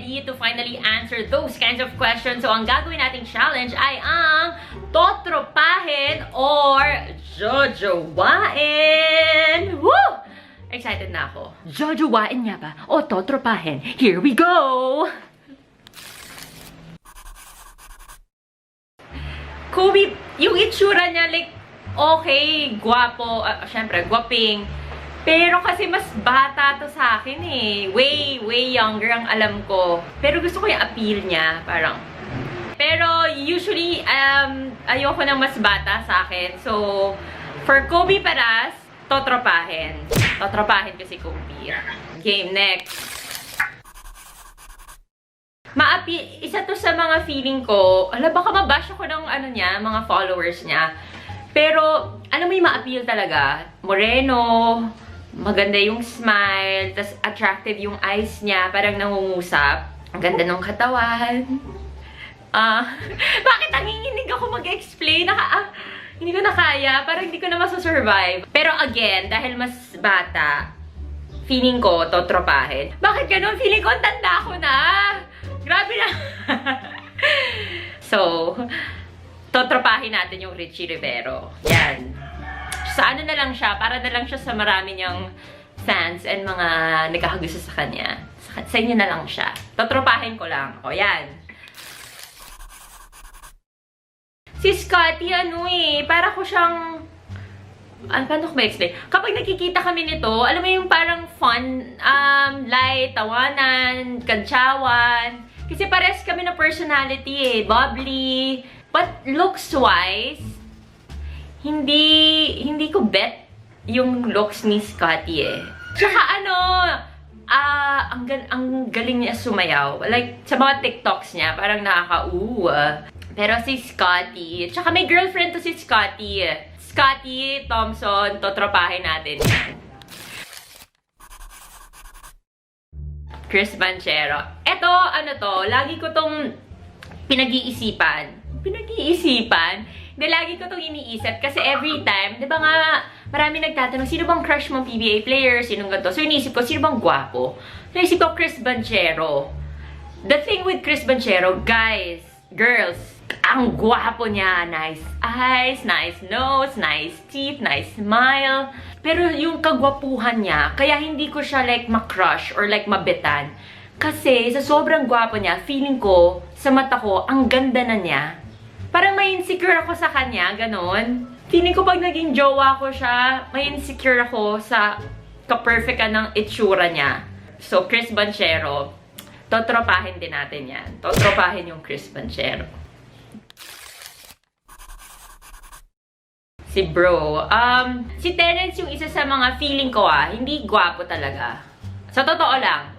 ready to finally answer those kinds of questions. So, ang gagawin nating challenge ay ang totropahin or jojowain. Woo! Excited na ako. Jojowain nga ba o totropahin? Here we go! Kobe, yung itsura niya, like, okay, gwapo, syempre, gwaping. Pero kasi mas bata to sa akin eh. Way younger ang alam ko. Pero gusto ko yung appeal niya, parang. Pero usually, ayoko ng mas bata sa akin. So, for Kobe Paras, totropahin. Totropahin ko si Kobe. Game, next. Isa to sa mga feeling ko, baka mabash ako ng niya, mga followers niya. Pero, alam mo yung ma-appeal talaga. Moreno, maganda yung smile, tas attractive yung eyes niya, parang nangungusap. Ang ganda ng katawan. Bakit nanginginig ako mag-explain? Hindi ko na kaya, parang hindi ko na masasurvive. Pero again, dahil mas bata, feeling ko, totropahin. Bakit ganun? Feeling ko, tanda ko na. Grabe na. So, totropahin natin yung Richie Rivero. Yan. Sa ano na lang siya, para na lang siya sa marami niyang fans and mga nagkakagusto sa kanya. Sa inyo na lang siya. Totropahin ko lang. O, yan. Si Scotty, para ko siyang... paano ko ba-explain? Kapag nakikita kami nito, alam mo yung parang fun, light, tawanan, kantsawan. Kasi pares kami na personality bubbly. But looks-wise, hindi ko bet yung looks ni Scotty Tsaka ang galing niya sumayaw. Like, sa mga TikToks niya, parang Pero si Scotty, tsaka may girlfriend to si Scotty. Scotty Thompson, totropahin natin. Chris Banchero. Eto, lagi ko tong pinag-iisipan. Hindi, lagi ko itong iniisip kasi every time, di ba nga, marami nagtatanong, sino bang crush mong PBA player? Sinong ganito? So, iniisip ko, sino bang gwapo? Naisip ko, Chris Banchero. The thing with Chris Banchero, guys, girls, ang gwapo niya. Nice eyes, nice nose, nice teeth, nice smile. Pero yung kagwapuhan niya, kaya hindi ko siya like makrush or like mabitan. Kasi sa sobrang gwapo niya, feeling ko, sa mata ko, ang ganda na niya. Parang may insecure ako sa kanya, ganon. Feeling ko pag naging jowa ko siya, may insecure ako sa ka-perfect ng itsura niya. So, Chris Banchero, totropahin din natin yan. Totropahin yung Chris Banchero. Si bro. Si Terence yung isa sa mga feeling ko hindi gwapo talaga. Sa totoo lang.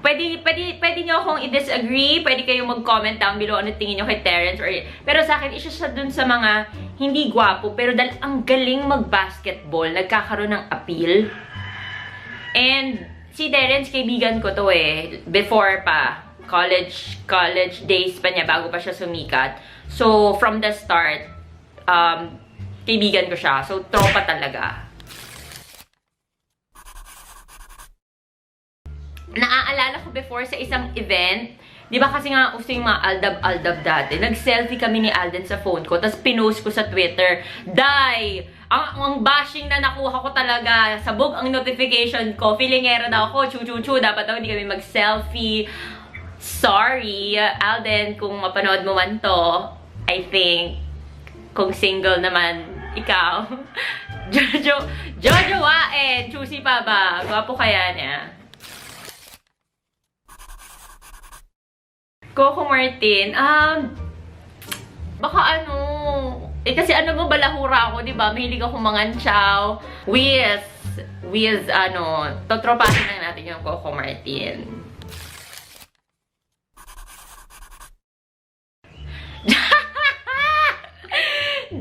Pwede nyo akong i-disagree, pwede kayong mag-comment down below ano tingin nyo kay Terence. Pero sa akin, isa siya dun sa mga hindi gwapo, pero dahil ang galing mag-basketball, nagkakaroon ng appeal. And si Terence, kaibigan ko to before pa. College days pa niya, bago pa siya sumikat. So, from the start, kaibigan ko siya. So, tropa talaga. Naaalala ko before sa isang event, di ba kasi nga uso yung mga aldab-aldab dati. Nag-selfie kami ni Alden sa phone ko, tapos pinost ko sa Twitter. Day! Ang bashing na nakuha ko talaga. Sabog ang notification ko. Feelingera daw ako. Chu-chu-chu. Dapat daw hindi kami mag-selfie. Sorry, Alden, kung mapanood mo man to. I think, kung single naman, ikaw. Jojo Waen! Choosy pa ba? Gwapo kaya niya? Coco Martin, baka kasi mo, balahura ako, di ba? Mahilig ako mangantsaw. Wiz, totropahin lang natin yung Coco Martin.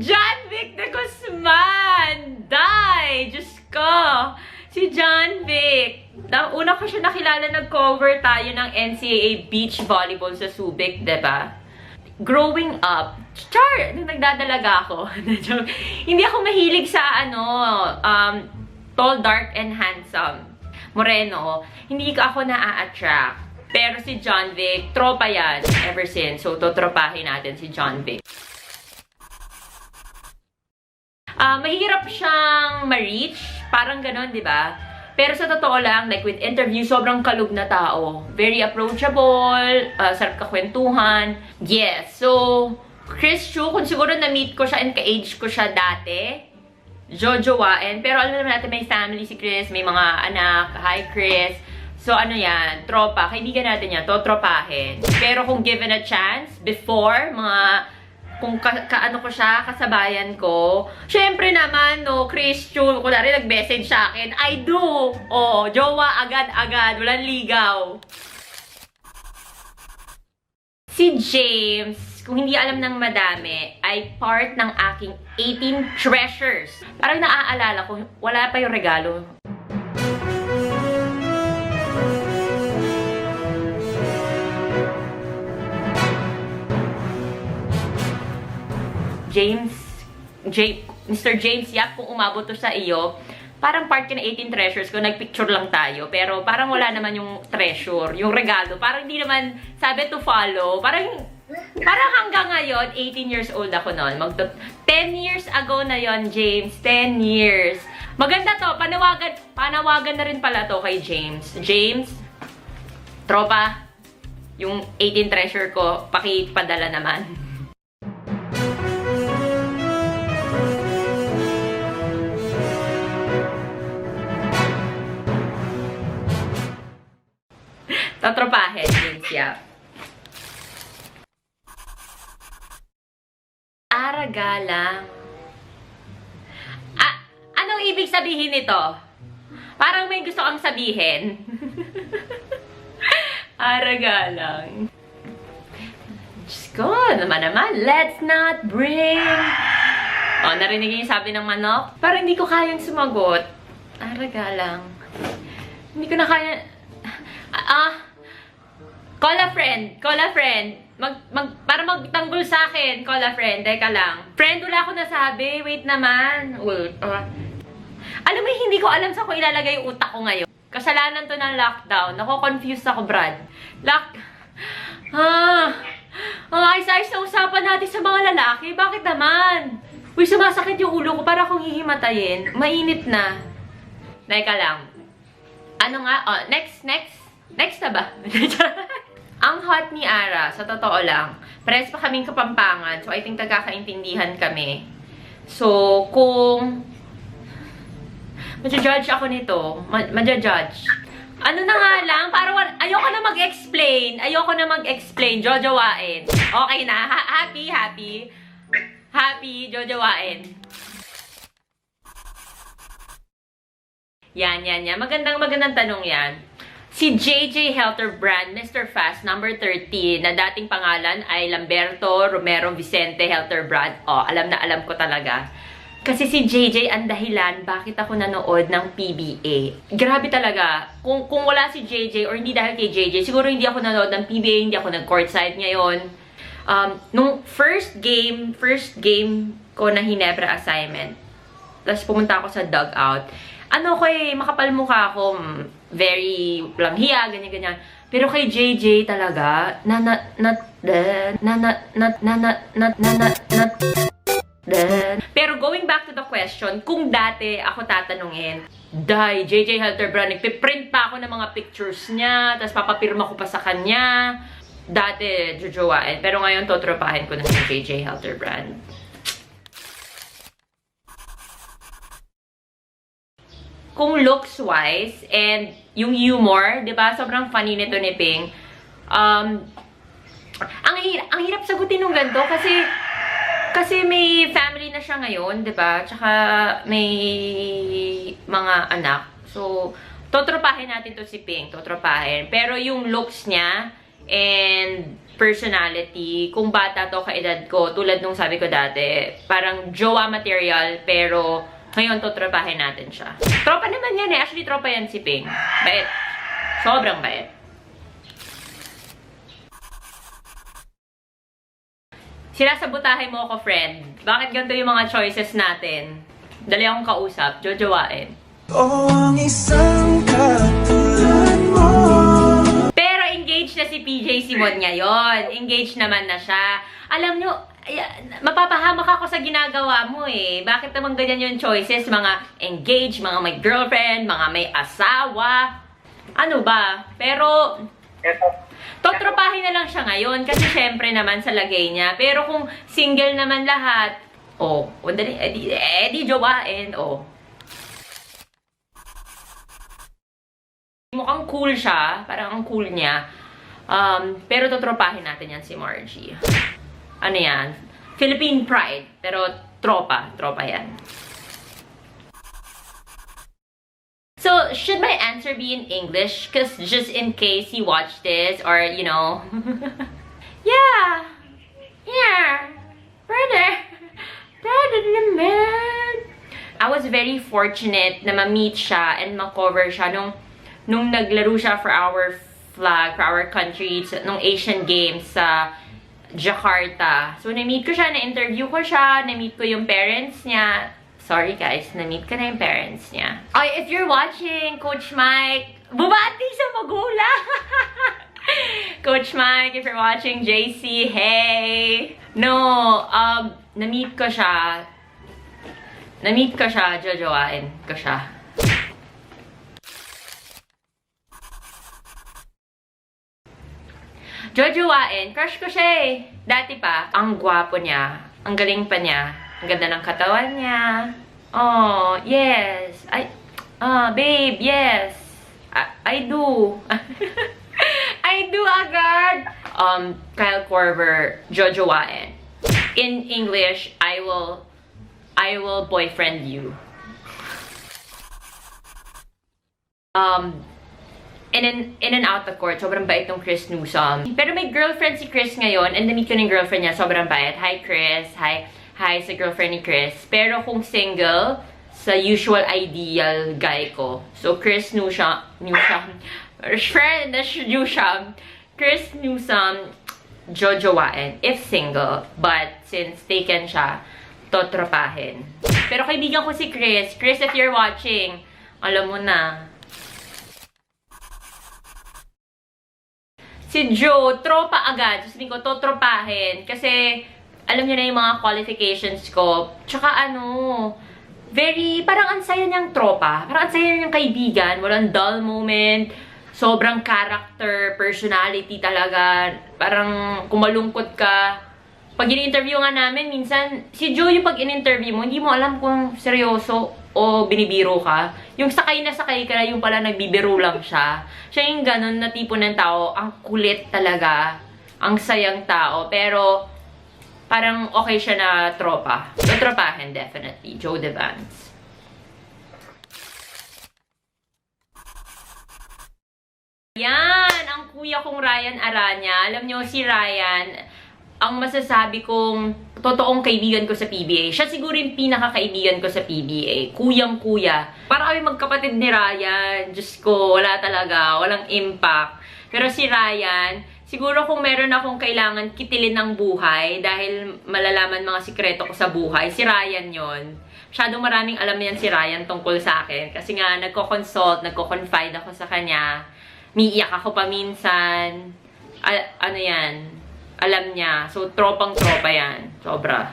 John Vic de Guzman! Die! Diyos ko! Si John Vic. Una ko siya nakilala, nag-cover tayo ng NCAA beach volleyball sa Subic, diba? Growing up, nung nagdadalaga ako, hindi ako mahilig sa tall, dark, and handsome. Moreno, hindi ko ako na-attract. Pero si John Vic, tropa yan ever since. So, totropahin natin si John Vic. Mahirap siyang ma-reach. Parang ganon, di ba? Pero sa totoo lang, like with interview, sobrang kalug na tao. Very approachable, sarap kakwentuhan. Yes, so, Chris Chu, kung siguro na-meet ko siya and ka-age ko siya dati, jojowain. Pero alam naman natin, may family si Chris, may mga anak. Hi, Chris. So, ano yan, tropa. Kaibigan natin yan, totropahin. Pero kung given a chance, before, kung kaano ko siya, kasabayan ko, syempre naman, no, Chris Chu, kunwari nag-message sa akin, I do! Oh, jowa agad-agad, walang ligaw. Si James, kung hindi alam ng madami, ay part ng aking 18 treasures. Parang naaalala ko, wala pa yung regalo. Mr. James Yap, kung umabot to sa iyo, parang part ka na 18 treasures ko, nagpicture lang tayo, pero parang wala naman yung treasure, yung regalo. Parang hindi naman, sabi to follow, parang hanggang ngayon, 18 years old ako noon. 10 years ago na yon, James, 10 years. Maganda to, panawagan na rin pala to kay James. James, tropa, yung 18 treasure ko, pakipadala naman. Tatropahin, James Yap. Aragalang. Anong ibig sabihin nito? Parang may gusto kang sabihin. Aragalang. Diyos ko, naman. Let's not bring... Oh, narinig niyo yung sabi ng manok? Parang hindi ko kayang sumagot. Aragalang. Hindi ko na kaya... Call a friend. Para magtanggol sa akin, call a friend. Teka lang. Friend, wala ako nasabi. Wait naman. Alam mo, hindi ko alam sa ko ilalagay yung utak ko ngayon. Kasalanan to ng lockdown. Nako-confused ako, Brad. Ang ayos-ayos na usapan natin sa mga lalaki. Bakit naman? Uy, sumasakit yung ulo ko para akong hihimatayin. Mainit na. Teka lang. Ano nga? Oh, next na ba? Ang hot ni Ara, sa totoo lang, pares pa kaming Kapampangan, so I think nagkakaintindihan kami. So, kung madja-judge ako nito, madja-judge. Ano na nga lang, parang ayoko na mag-explain, jojowain. Okay na, happy, jojowain. Yan. Magandang tanong yan. Si JJ Helterbrand, Mr. Fast, number 13, na dating pangalan ay Lamberto Romero Vicente Helterbrand. Oh, alam ko talaga. Kasi si JJ ang dahilan bakit ako nanood ng PBA. Grabe talaga. Kung wala si JJ or hindi dahil kay JJ, siguro hindi ako nanood ng PBA, hindi ako nag-courtside ngayon. Nung first game ko na Hinebra assignment, tapos pumunta ako sa dugout, makapal mukha ako, very langhiya, ganyan. Pero kay JJ talaga, Pero going back to the question, kung dati ako tatanungin, JJ Helterbrand, nagpiprint pa ako ng mga pictures niya, tapos papapirma ko pa sa kanya, dati jojowain. Pero ngayon, totropahin ko na si JJ Helterbrand. Kung looks-wise, and yung humor, di ba? Sobrang funny nito ni Ping. Ang hirap sagutin nung ganito kasi may family na siya ngayon, di ba? Tsaka may mga anak. So, totropahin natin to si Ping. Totropahin. Pero yung looks niya and personality, kung bata to kaedad ko, tulad nung sabi ko dati, parang jowa material, pero ngayon, totropahin natin siya. Tropa naman yan eh. Actually, tropa yan si Ping. Bait. Sobrang bait. Sinasabutahin mo ako, friend. Bakit ganito yung mga choices natin? Dali akong kausap. Jojowain. Oh, ang isang katulad mo. Pero engaged PJ Simon ngayon. Engaged naman na siya. Alam nyo, mapapahamak ako sa ginagawa mo eh. Bakit naman ganyan yung choices? Mga engaged, mga may girlfriend, mga may asawa. Ano ba? Pero, totropahin na lang siya ngayon kasi syempre naman sa lagay niya. Pero kung single naman lahat, edi jowain, Mukhang cool siya, parang ang cool niya. Pero totropahin natin yan si Margie. Ano yan? Philippine pride, pero tropa yan. So, should my answer be in English? Because just in case you watch this, or, you know. Yeah. Brother naman. I was very fortunate na ma-meet siya and ma-cover siya nung naglaro siya for our flag, for our country, nung Asian Games sa Jakarta. So, na-meet ko siya, na-interview ko siya, na-meet ko yung parents niya. Sorry guys, na-meet ko na yung parents niya. Okay, if you're watching, Coach Mike, bumati sa magulang! Coach Mike, if you're watching, JC, hey! No, na-meet ko siya, jojowain ko siya. Jojowain, crush ko siya eh. Dati pa, ang gwapo niya, ang galing pa niya, ang ganda ng katawan niya. Oh, yes. Babe, yes. I do. I do agad. Kyle Korver, jojowain. In English, I will boyfriend you. In and out the court, sobrang bait ng Chris Newsome. Pero may girlfriend si Chris ngayon, and na-meet ko ng girlfriend niya, sobrang bait. Hi, Chris. Hi sa girlfriend ni Chris. Pero kung single, sa usual ideal guy ko. So, Chris Newsome, jojowain, if single. But, since taken siya, totropahin. Pero kaibigan ko si Chris. Chris, if you're watching, alam mo na. Si Joe, tropa agad. Sabihin ko, totropahin. Kasi, alam niyo na yung mga qualifications ko. Tsaka parang ang saya niyang tropa. Parang ang saya niyang kaibigan. Walang dull moment. Sobrang character, personality talaga. Parang kung malungkot ka. Pag in-interview nga namin, minsan, si Joe yung pag in-interview mo, hindi mo alam kung seryoso o binibiro ka. Yung sakay na sakay ka na, yung pala nagbibiro lang siya. Siya yung ganun na tipo ng tao, ang kulit talaga, ang sayang tao, pero parang okay siya na tropa. Tropahin, definitely. Joe Devance. Yan! Ang kuya kong Ryan Aranya. Alam nyo, si Ryan, ang masasabi kong totoong kaibigan ko sa PBA. Siya siguro yung pinaka-kaibigan ko sa PBA. Kuyang-kuya. Para kami magkapatid ni Ryan. Diyos ko, wala talaga. Walang impact. Pero si Ryan, siguro kung meron akong kailangan kitilin ng buhay dahil malalaman mga sikreto ko sa buhay, si Ryan yon. Masyadong maraming alam yan si Ryan tungkol sa akin. Kasi nga, nagko-consult, nagko-confide ako sa kanya. Miiyak ako paminsan. Ano yan? Alam niya. So, tropang-tropa yan. Sobra.